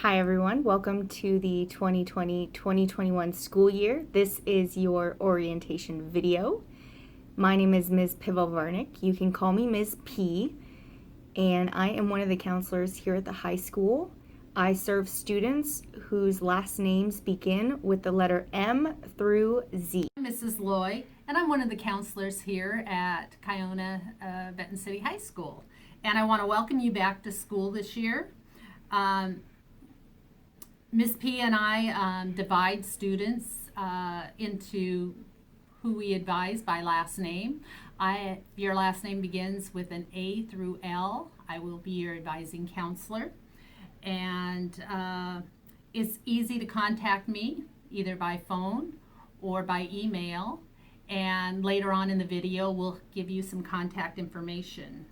Hi everyone, welcome to the 2020-2021 school year. This is your orientation video. My name is Ms. Pivel-Varnick. You can call me Ms. P, and I am one of the counselors here at the high school. I serve students whose last names begin with the letter M through Z. I'm Mrs. Loy, and I'm one of the counselors here at Kiona-Benton City High School. And I want to welcome you back to school this year. Ms. P and I divide students into who we advise by last name. If your last name begins with an A through L, I will be your advising counselor. And it's easy to contact me either by phone or by email. And later on in the video, we'll give you some contact information.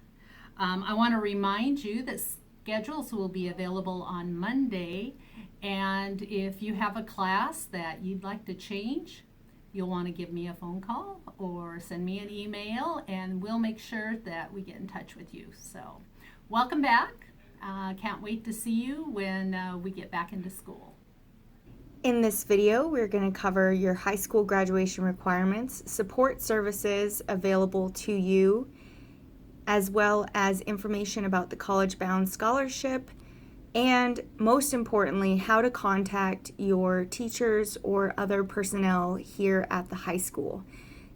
I want to remind you that schedules will be available on Monday. And if you have a class that you'd like to change, you'll want to give me a phone call or send me an email, and we'll make sure that we get in touch with you. So welcome back. Can't wait to see you when we get back into school. In this video, we're going to cover your high school graduation requirements, support services available to you, as well as information about the College Bound Scholarship, and most importantly, how to contact your teachers or other personnel here at the high school.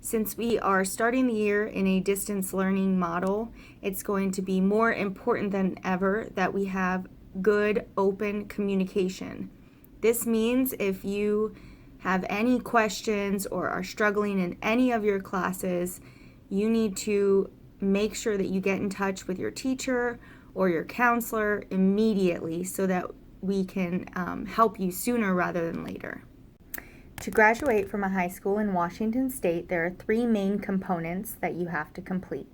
Since we are starting the year in a distance learning model, it's going to be more important than ever that we have good open communication. This means if you have any questions or are struggling in any of your classes, you need to make sure that you get in touch with your teacher or your counselor immediately so that we can help you sooner rather than later. To graduate from a high school in Washington State, there are three main components that you have to complete.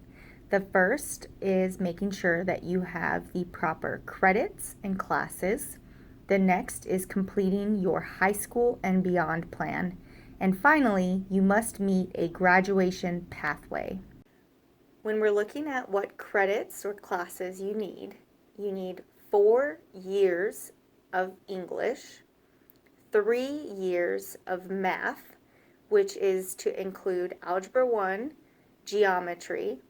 The first is making sure that you have the proper credits and classes. The next is completing your high school and beyond plan. And finally, you must meet a graduation pathway. When we're looking at what credits or classes you need 4 years of English, 3 years of math, which is to include Algebra 1, geometry,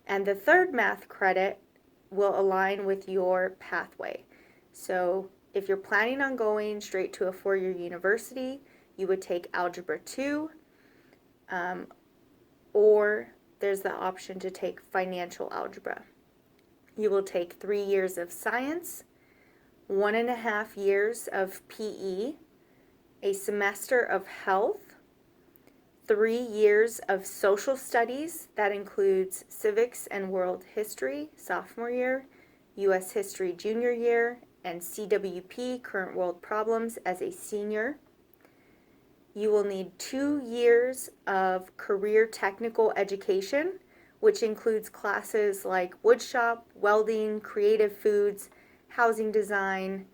and the third math credit will align with your pathway. So if you're planning on going straight to a 4-year university, you would take Algebra 2, or there's the option to take financial algebra. You will take 3 years of science, 1.5 years of PE, a semester of health, 3 years of social studies. That includes civics and world history, sophomore year, U.S. history junior year, and CWP, current world problems, as a senior. You will need 2 years of career technical education, which includes classes like woodshop, welding, creative foods, housing design,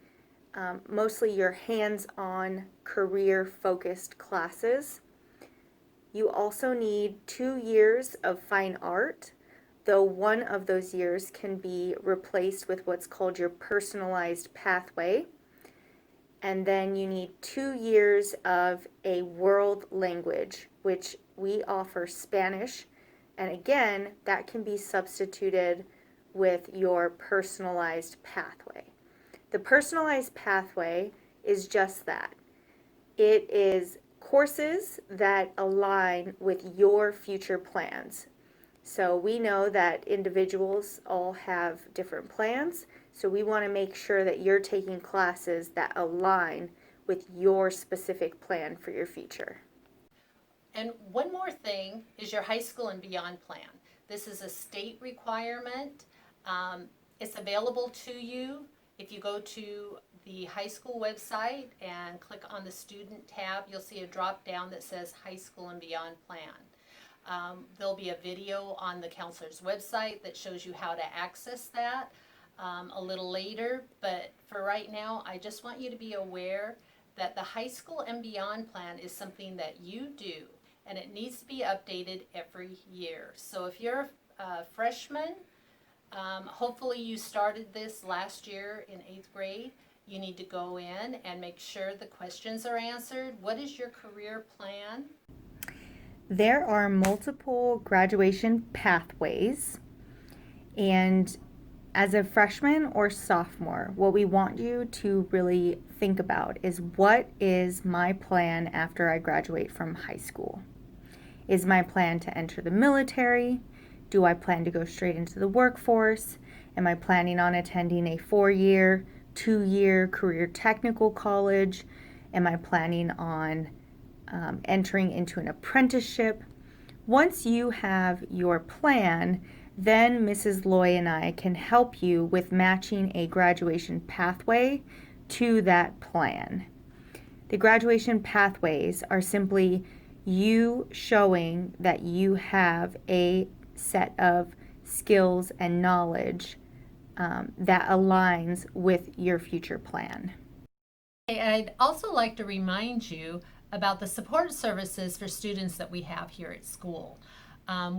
mostly your hands-on career-focused classes. You also need 2 years of fine art, though one of those years can be replaced with what's called your personalized pathway. And then you need 2 years of a world language, which we offer Spanish. And again, that can be substituted with your personalized pathway. The personalized pathway is just that. It is courses that align with your future plans. So we know that individuals all have different plans, so we want to make sure that you're taking classes that align with your specific plan for your future. And one more thing is your high school and beyond plan. This is a state requirement. It's available to you if you go to the high school website and click on the student tab. You'll see a drop down that says high school and beyond plan. There'll be a video on the counselor's website that shows you how to access that a little later, but for right now, I just want you to be aware that the high school and beyond plan is something that you do, and it needs to be updated every year. So if you're a freshman, hopefully you started this last year in 8th grade, You need to go in and make sure the questions are answered. What is your career plan? There are multiple graduation pathways, and as a freshman or sophomore, what we want you to really think about is, what is my plan after I graduate from high school? Is my plan to enter the military? Do I plan to go straight into the workforce? Am I planning on attending a 4-year, 2-year career technical college? Am I planning on entering into an apprenticeship? Once you have your plan, then Mrs. Loy and I can help you with matching a graduation pathway to that plan. The graduation pathways are simply you showing that you have a set of skills and knowledge that aligns with your future plan. I'd also like to remind you about the support services for students that we have here at school.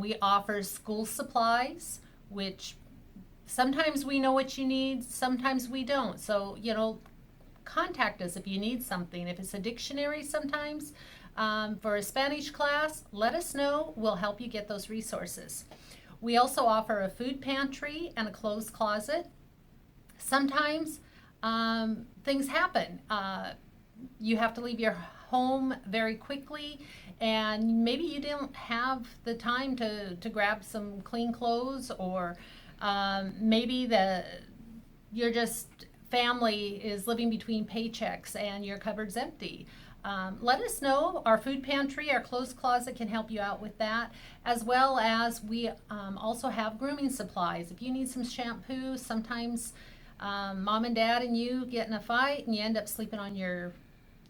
We offer school supplies, which sometimes we know what you need, sometimes we don't. So, contact us if you need something. If it's a dictionary sometimes for a Spanish class, let us know. We'll help you get those resources. We also offer a food pantry and a clothes closet. Sometimes things happen. You have to leave your home very quickly, and maybe you don't have the time to grab some clean clothes, or maybe your just family is living between paychecks and your cupboard's empty. Let us know. Our food pantry, our clothes closet can help you out with that, as well as we also have grooming supplies. If you need some shampoo, sometimes mom and dad and you get in a fight and you end up sleeping on your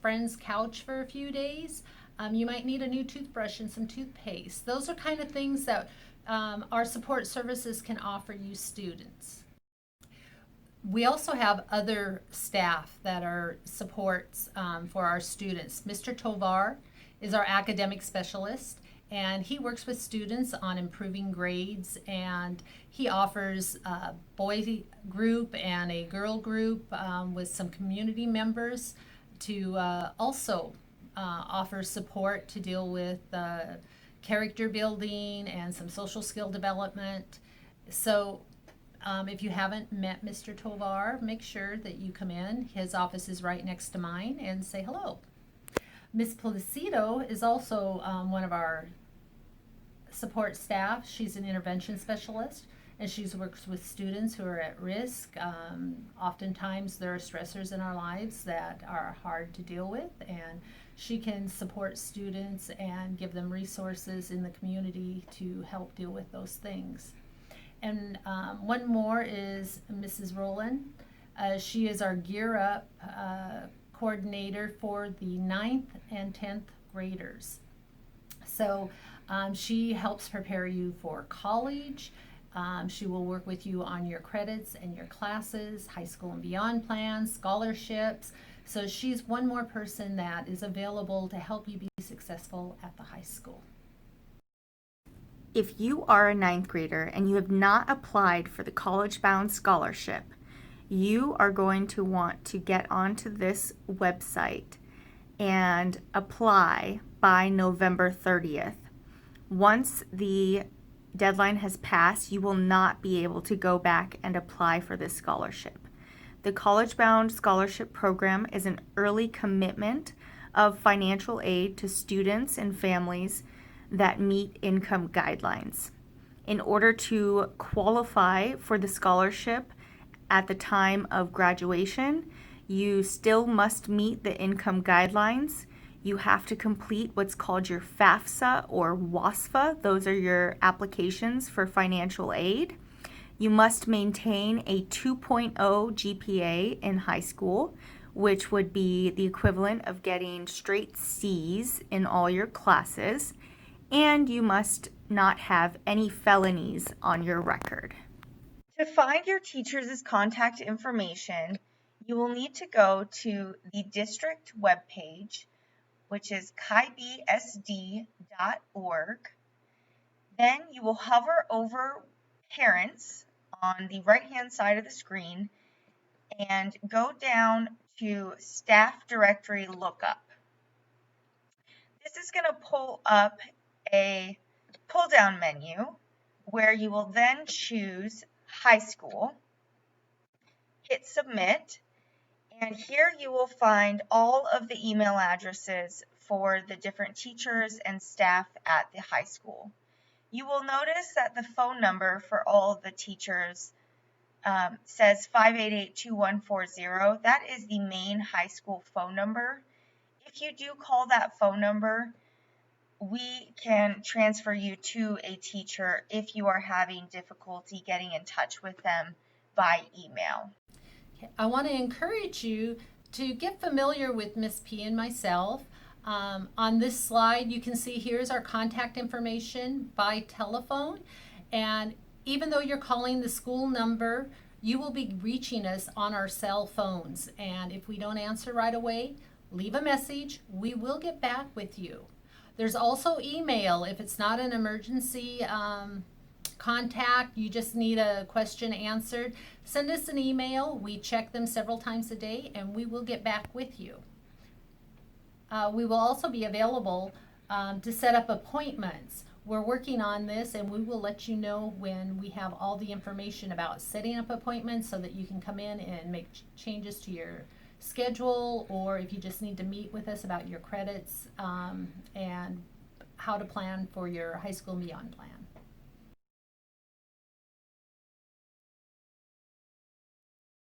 friend's couch for a few days. You might need a new toothbrush and some toothpaste. Those are kind of things that our support services can offer you students. We also have other staff that are supports for our students. Mr. Tovar is our academic specialist, and he works with students on improving grades, and he offers a boy group and a girl group with some community members to also offer support to deal with character building and some social skill development. So if you haven't met Mr. Tovar, make sure that you come in. His office is right next to mine, and say hello. Ms. Placido is also one of our support staff. She's an intervention specialist, and she works with students who are at risk. Oftentimes there are stressors in our lives that are hard to deal with, and she can support students and give them resources in the community to help deal with those things. And one more is Mrs. Rowland. She is our Gear Up coordinator for the 9th and 10th graders. So she helps prepare you for college. She will work with you on your credits and your classes, high school and beyond plans, scholarships. So she's one more person that is available to help you be successful at the high school. If you are a 9th grader and you have not applied for the College Bound Scholarship, you are going to want to get onto this website and apply by November 30th. Once the deadline has passed, you will not be able to go back and apply for this scholarship. The College Bound Scholarship Program is an early commitment of financial aid to students and families that meet income guidelines. In order to qualify for the scholarship at the time of graduation, you still must meet the income guidelines. You have to complete what's called your FAFSA or WASFA. Those are your applications for financial aid. You must maintain a 2.0 GPA in high school, which would be the equivalent of getting straight C's in all your classes. And you must not have any felonies on your record. To find your teacher's contact information, you will need to go to the district webpage, which is kibsd.org. Then you will hover over parents on the right-hand side of the screen, and go down to Staff Directory Lookup. This is going to pull up a pull-down menu where you will then choose high school, hit submit, and here you will find all of the email addresses for the different teachers and staff at the high school. You will notice that the phone number for all of the teachers says 588-2140. That is the main high school phone number. If you do call that phone number, we can transfer you to a teacher if you are having difficulty getting in touch with them by email. I want to encourage you to get familiar with Miss P and myself. On this slide, you can see here's our contact information by telephone. And even though you're calling the school number, you will be reaching us on our cell phones. And if we don't answer right away, leave a message. We will get back with you. There's also email. If it's not an emergency contact, you just need a question answered, send us an email. We check them several times a day and we will get back with you. We will also be available to set up appointments. We're working on this and we will let you know when we have all the information about setting up appointments so that you can come in and make changes to your schedule, or if you just need to meet with us about your credits and how to plan for your high school and beyond plan.